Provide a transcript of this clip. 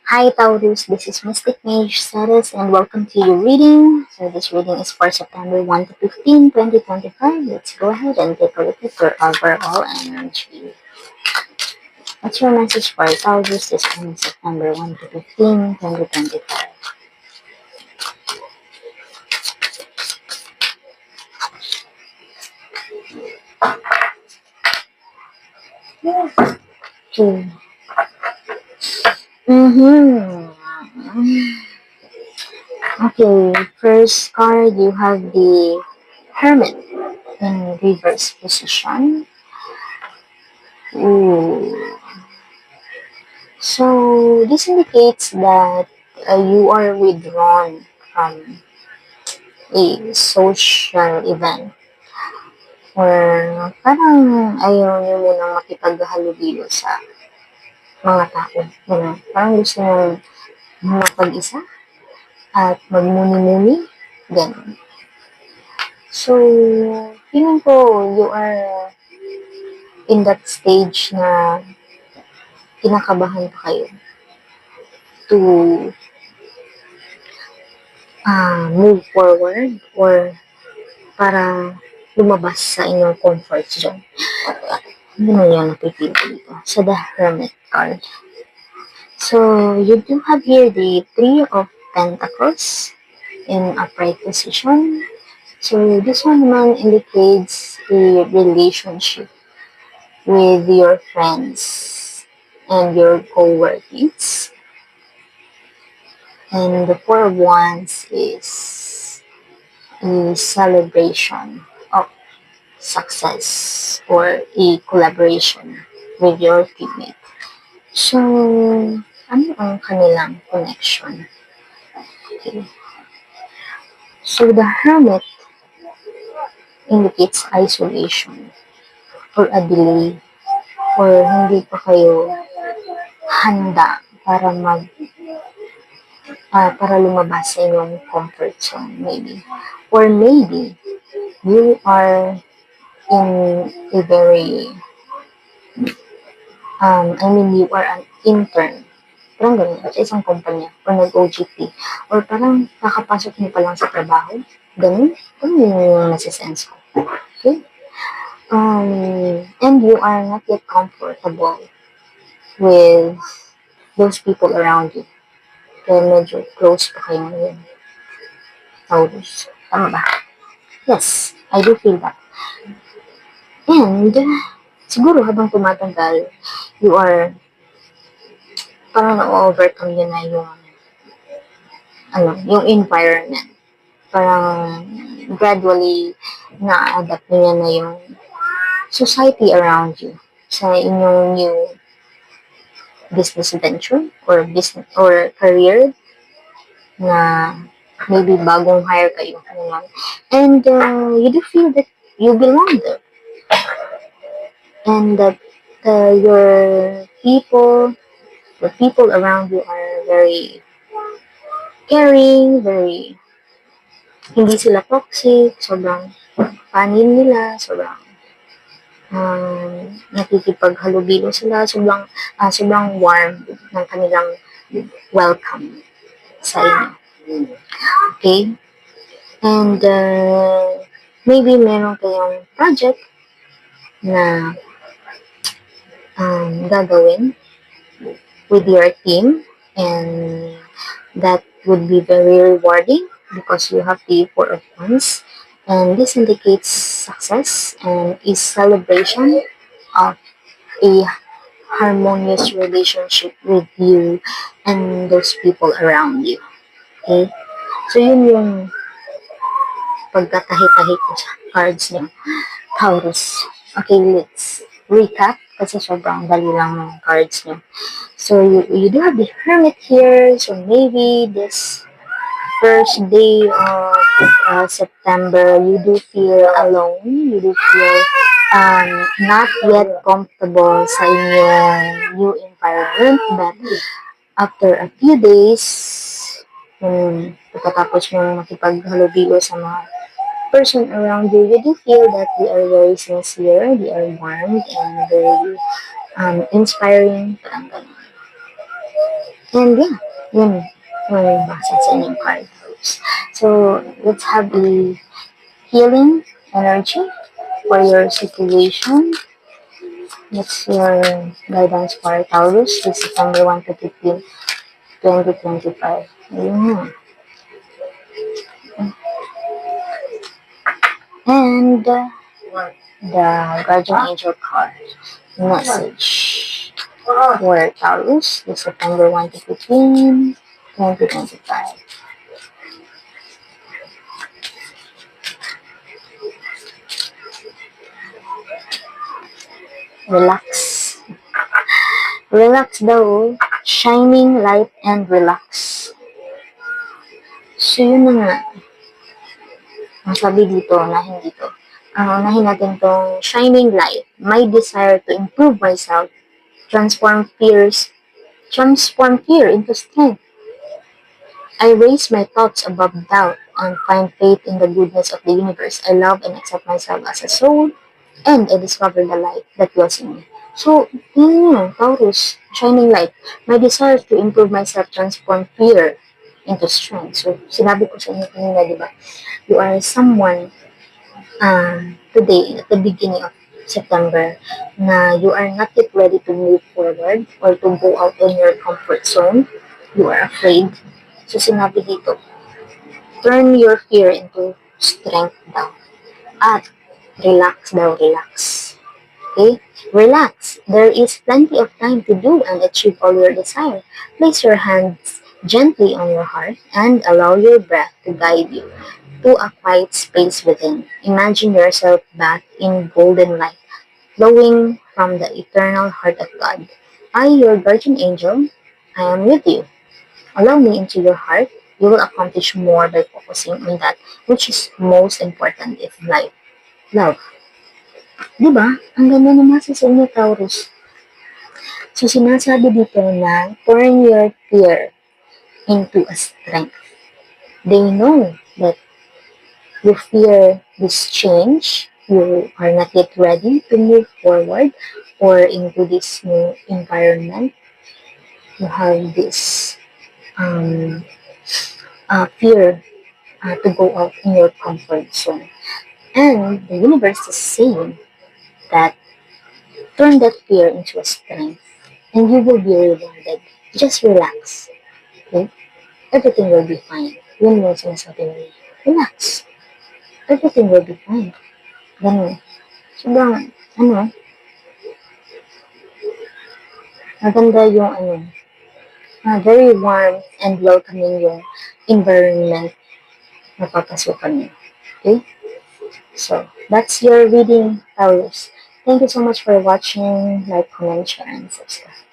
Hi Taurus, this is Mystic Mage Saris and welcome to your reading. So this reading is for September 1 to 15, 2025. Let's go ahead and take a look at your overall energy. What's your message for Taurus this coming September 1 to 15, 2025? Okay. Mm-hmm. Okay, first card you have the Hermit in reverse position. Ooh. So this indicates that you are withdrawn from a social event or parang ayaw niyo munang makipaghalubilo sa mga tao. Parang gusto niyo mapag-isa at magmuni-muni. Ganun. So, feeling ko you are in that stage na kinakabahan pa kayo to move forward or para lumabas sa inyong comfort zone. Ano na yan napipili dito? Sa The Hermit card. So, you do have here the Three of Pentacles in upright position. So, this one naman indicates a relationship with your friends and your co-workers. And the Four of Wands is a celebration of success or a collaboration with your teammate. So, ano ang kanilang connection? Okay. So, the Hermit indicates isolation or a delay or hindi pa kayo handa para para lumabas sa inyong comfort zone maybe. Or maybe you are in a very you are an intern. Parang ganun, sa isang kumpanya, or nag-OJT, or parang nakapasok niyo pa lang sa trabaho, ganun, yun yung nasisense ko. Okay? And you are not yet comfortable with those people around you. Kaya medyo close pa kayo ngayon. Taurus. Tama ba? Yes, I do feel that. And, siguro habang tumatagal, you are parang na-overcome yun na yung environment. Parang gradually na-adapt niya na yung society around you sa inyong new business venture or business or career na maybe bagong hire kayo. And you do feel that you belong there. And that your the people around you are very caring, very hindi sila toxic, sobrang panin nila, sobrang nakikipaghalubilo sila, sobrang warm ng kanilang welcome sa inyo. Okay? And maybe meron kayong project na gagawin with your team and that would be very rewarding because you have the Four of Wands, and this indicates success and is celebration of a harmonious relationship with you and those people around you. Okay? So, yun yung pagkatahi-tahi ko sa cards niyo, Taurus. Okay, let's recap kasi sobrang dali lang ng cards niyo. So, you do have the Hermit here. So, maybe this first day of September, you do feel alone. You do feel not yet comfortable sa inyong new environment. But after a few days, pagkatapos nyo makipaghalubilo sa mga person around you, you do feel that they are very sincere, they are warm, and very inspiring. Parang ganun. And yeah, yun yung basa sa inyong card. So, let's have a healing energy for your situation. What's your guidance for Taurus this September 1 to 15, 2025? Ayun. And the Guardian Angel card message for Taurus this September 1 to 15, 2025. Relax. Relax daw. Shining light and relax. So yun na nga. Ang sabi dito, unahin dito. Unahin natin tong shining light. My desire to improve myself, transform fear into strength. I raise my thoughts above doubt and find faith in the goodness of the universe. I love and accept myself as a soul, and I discover the light that dwells in me. So, yun yun, Taurus, shining light. My desire to improve myself, transform fear into strength. So, sinabi ko sa inyo kanina, di ba? You are someone today, at the beginning of September, na you are not yet ready to move forward or to go out in your comfort zone. You are afraid. So, sinabi dito, turn your fear into strength daw. At relax daw, relax. Okay? Relax. There is plenty of time to do and achieve all your desire. Place your hands gently on your heart and allow your breath to guide you to a quiet space within. Imagine yourself bathed in golden light, flowing from the eternal heart of God. I, your guardian angel, I am with you. Allow me into your heart. You will accomplish more by focusing on that which is most important in life. Love. Di ba? Ang ganda naman sa inyo, Taurus. So, sinasabi dito na turn your fear into a strength. They know that you fear this change. You are not yet ready to move forward or into this new environment. You have this um, fear to go out in your comfort zone. And the universe is saying that turn that fear into a strength and you will be rewarded. Just relax. Okay? Everything will be fine. Yun yung sinasabi niya. Relax. Everything will be fine. Ganun. Sobrang, maganda yung very warm and welcoming yung environment na papasukan niyo. Okay? So, that's your reading, Taurus. Thank you so much for watching. Like, comment, share, and subscribe.